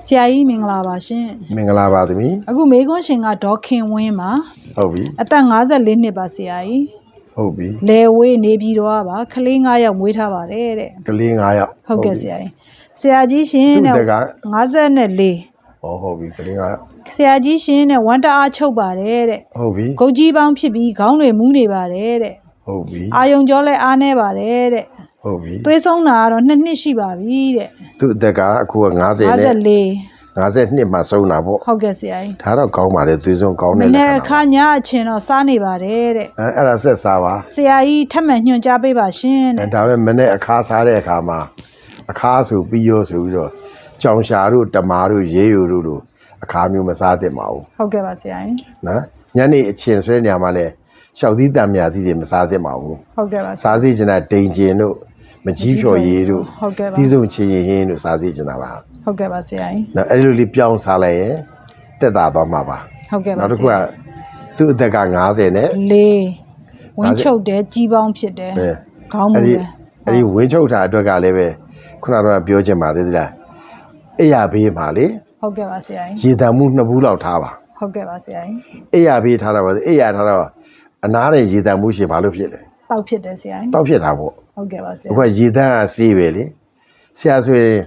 ဆရာကြီးမင်္ဂလာပါရှင်မင်္ဂလာပါသမီးအခုမေကွန်းရှင်ကဒေါခင်ဝင်းပါဟုတ်ပြီအသက်54နှစ်ပါဆရာကြီးဟုတ်ပြီလေဝေးနေပြီးတော့ပါကလေး9ယောက်မွေးထားပါတယ်တဲ့ကလေး9ယောက်ဟုတ်ကဲ့ဆရာကြီးရှင်တဲ့54ဟုတ်ပြီကလေး9ယောက်ဆရာကြီးရှင်တဲ့ဝမ်းတအားချုပ်ပါတယ်တဲ့ဟုတ်ပြီဂုတ်ကြီးပေါင်းဖြစ်ပြီးခေါင်းတွေမူးနေပါတယ်တဲ့ဟုတ်ပြီအာယုံကြောလဲအားနေပါတယ်တဲ့ဟုတ်ပြီသွေးဆုံးတာကတော့2နှစ်ရှိပါပြီတဲ့သူ့အသက်ကအခုက52မှာဆုံးတာပေါ့ဟုတ်ကဲ့ဆရာကြီးဒါတော့ကောင်းပါတယ်သွေးဆုံးကောင်းတယ်လေနဲ့အခါညအချင်းတော့စားနေပါတယ်တဲ့အဲ့ဒါဆက်စားပါဆရာကြီးထပ်မံညွှန်ကြားပေးပါရှင်တဲ့ဒါပဲမနေ့အခါစားတဲ့အခါမှာအခါဆိုပြီးရောဆိုပြီးတော့ကြောင်ရှာတို့တမာတို့ရေးယူတို့အခါမျိုးမစားသင့်ပါဘူးဟုတ်ကဲ့ပါဆရာကြီးနော်ညနေအချင်းဆွဲနေရမှာလဲရှောက်သီးတံမြာသီးတွေမစားသင့်ပါဘူးဟုတ်ကဲ့ပါစားစီကျင်တာဒိန်ကျင်တို့မကြီးဖြော်ရည်တို့ဟုတ်ကဲ့ပါသီးစုံချင်းရင်တို့စားစီကျင်တာပါဟုတ်ကဲ့ပါဆရာကြီးနော်အဲ့လိုလေးပြောင်းစားလိုက်ရင်တက်တာသွားမှာပါဟုတ်ကဲ့ပါနောက်တစ်ခုကသူ့အသက်က90နဲ့4ဝင်းချုပ်တယ်ကြီးပေါင်းဖြစ်တယ်ခေါင်းမူတယ်အဲ့ဒီဝင်းချုပ်တာအတွက်ကလည်းပဲခုနကတော့ပြောချင်ပါတယ်သလားအိယာဘေးမှာလေဟုတ်ကဲ့ပါဆရာကြီးရေတံမှု2ဘူးလောက်ထားပါဟုတ်ကဲ့ပါဆရာကြီးအိယာဘေးထားတာပါအိယာထားတော့အနားတဲ့ရေတံမှုရှင်ဘာလို့ဖြစ်လဲတောက်ဖြစ်တယ်ဆရာကြီးတောက်ဖြစ်တာပေါ့ဟုတ်ကဲ့ပါဆရာအခုရေတံကစီးပဲလေဆရာဆိုရင်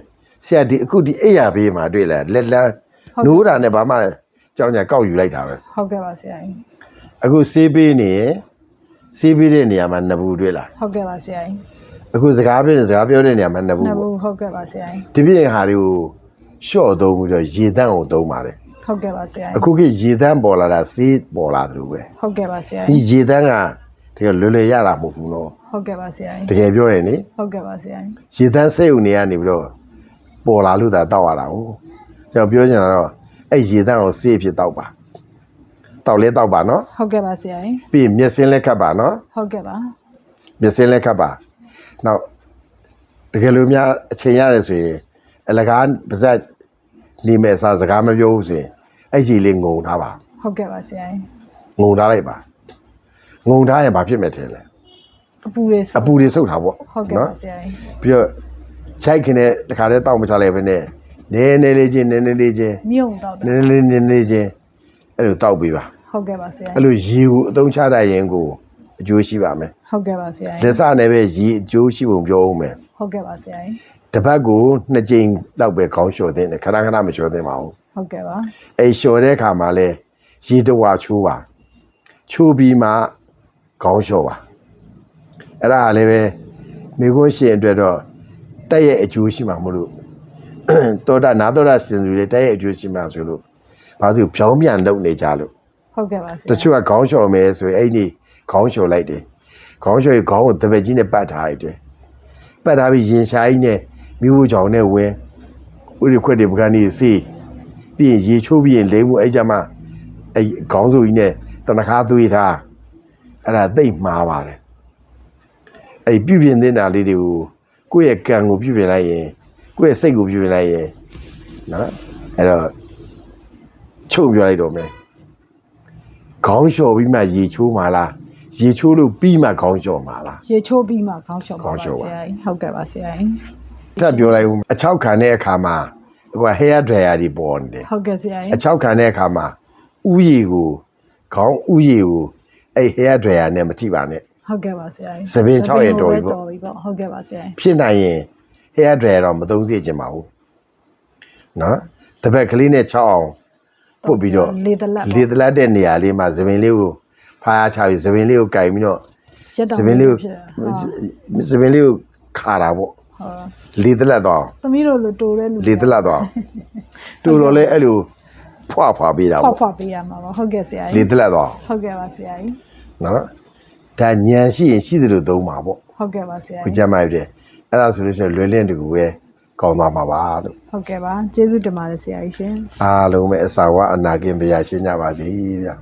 ဆရာဒီအခုဒီအိယာဘေးမှာတွေ့လာလက်လန်းနိုးတာနဲ့ဘာမှကြောင်ညာကောက်ယူလိုက်တာပဲဟုတ်ကဲ့ပါဆရာကြီးအခုစေးပေးနေစေးပေးတဲ့နေရာမှာ2ဘူးတွေ့လာဟုတ်ကဲ့ပါဆရာကြီးအခုစကားပြောတဲ့နေရာမှာ2ဘူးဟုတ်ကဲ့ပါဆရာကြီးဒီပြင်ဟာတွေကိုလျှော့သုံးပြီးတော့ရေတန်းကိုသုံးပါတယ်ဟုတ်ကဲ့ပါဆရာကြီးအခုကရေတန်းပေါ်လာတာစေးပေါ်လာသလိုပဲဟုတ်ကဲ့ပါဆရာကြီးဒီရေတန်းကတကယ်လွယ်ရတာမဟုတ်ဘူးနော်ဟုတ်ကဲ့ပါဆရာကြီးတကယ်ပြောရင်လေဟုတ်ကဲ့ပါဆရာကြီးရေတန်းစိတ်ုံနေကနေပြီးတော့ပေါ်လာလို့သာတောက်ရတာဟုတ်ကျွန်တော်ပြောချင်တာတော့အဲ့ရေတန်းကိုစေးဖြစ်တောက်ပါတောက်လဲတောက်ပါနော်ဟုတ်ကဲ့ပါဆရာကြီးပြီးမျက်စင်းလက်ခတ်ပါနော်ဟုတ်ကဲ့ပါမျက်စင်းလက်ခတ်ပါနောက်တကယ်လို့များအချိန်ရတယ်ဆိုရင်အလကားပါဇက်နေမဲ့စားစကားမပြောဘူးဆိုရင်အဲ့ကြီးလေးငုံထားပါဟုတ်ကဲ့ပါဆရာကြီးငုံထားလိုက်ပါငုံထားရင်ဘာဖြစ်မဲ့ထင်လဲအပူတွေဆုပ်တာပေါ့ဟုတ်ကဲ့ပါဆရာကြီးပြီးတော့ချိုက်ခင်တဲ့တခါတည်းတောက်မချလိုက်ပဲနဲ့နည်းနည်းလေးချင်းမြုံတောက်တယ်နည်းနည်းချင်းအဲ့လိုတောက်ပေးပါဟုတ်ကဲ့ပါဆရာအဲ့လိုရေကိုအသုံးချတတ်ရင်ကိုအကျိုးရှိပါမယ်ဟုတ်ကဲ့ပါဆရာလက်စနဲ့ပဲရေအကျိုးရှိပုံပြောအောင်မယ်ဟုတ်ကဲ့ပါဆရာကြီးတပတ်ကို2ကြိမ်လောက်ပဲခေါင်းလျှော်တဲ့ခဏမလျှော်သင့်ပါဘူးဟုတ်ကဲ့ပါအဲ့လျှော်တဲ့အခါမှာလဲရေတဝါချိုးပါချိုးပြီးမှခေါင်းလျှော်ပါအဲ့ဒါလည်းပဲမိခိုးရှင်အတွက်တော့တက်ရဲ့အကျိုးရှိမှာမလို့နာတော်တာစင်စုတွေတက်ရဲ့အကျိုးရှိမှာဆိုလို့ဘာလို့ဖြောင်းပြန်လုပ်နေကြလို့ဟုတ်ကဲ့ပါဆရာတချို့ကခေါင်းလျှော်မယ်ဆိုရင်အဲ့ဒီခေါင်းလျှော်လိုက်တယ်ခေါင်းလျှော်ရင်ခေါင်းကိုတပည့်ကြီးနဲ့ပတ်ထားလိုက်တယ်ပတ်ထားပြီးရင်ရှားကြီးနဲ့မိဖို့ကြောင်နဲ့ဝင်ဥရိခွက်တွေပကန်းကြီးစီးပြီးရင်ရေချိုးပြီးရင်လိမ့်မှုအဲ့ကြမှာအဲ့ခေါင်းစုကြီးနဲ့တနခါသွေးထားအဲ့ဒါသိမ့်မှားပါတယ်အဲ့ပြုပြင်နေတာလေးတွေကိုကိုယ့်ရဲ့ကံကိုပြုပြင်လိုက်ရင်ကိုယ့်ရဲ့စိတ်ကိုပြုပြင်လိုက်ရင်နော်အဲ့တော့ချုပ်ပြောလိုက်တော့မယ်ခေါင်းလျှော်ပြီးမှရေချိုးမှာလားရေချိုးလို့ပြီးမှခေါင်းလျှော်မှာလားရေချိုးပြီးမှခေါင်းလျှော်ပါဆရာကြီးဟုတ်ကဲ့ပါဆရာကြီးထပ်ပြောလိုက်ဦးအချောက်ခံတဲ့အခါမှာဟို hair dryer တွေပေါ်နေတယ်ဟုတ်ကဲ့ဆရာကြီးအချောက်ခံတဲ့အခါမှာဥယျာဉ်ကိုခေါင်းဥယျာဉ်ကိုအဲ့ hair dryer နဲ့မထိပါနဲ့ဟုတ်ကဲ့ပါဆရာကြီးစပင်း6ရင်တော်ပြီပေါ့ဟုတ်ကဲ့ပါဆရာကြီးဖြစ်နိုင်ရင် hair dryer တော့မသုံးစေချင်ပါဘူးနော်တပတ်ကလေးနဲ့6အောင်ပုတ်ပြီးတော့လေတလက်တဲ့နေရာလေးမှာစပင်းလေးကိုဖားချပြီးစပင်းလေးကိုကင်ပြီးတော့စပင်းလေးကိုခါတာပေါ့လေတလက်တော့သမီးတို့လိုတိုးတဲ့လူလေတလက်တော့တိုးတော့လဲအဲ့လိုဖွာပေးတာပေါ့ဖွာပေးရမှာပါဟုတ်ကဲ့ဆရာကြီးလေတလက်တော့ဟုတ်ကဲ့ပါဆရာကြီးနော်ဒါညံရှိရင်ရှိသလိုသုံးပါပေါ့ဟုတ်ကဲ့ပါဆရာကြီးကြမ်းပါပြီအဲ့ဒါဆိုလို့ရှိရင်လွယ်လင့်တကူပဲကောင်းသွားမှာပါလို့ဟုတ်ကဲ့ပါကျေးဇူးတင်ပါတယ်ဆရာကြီးရှင်အားလုံးပဲအစာဝအနာကင်ပြရရှင်းကြပါစေဗျာ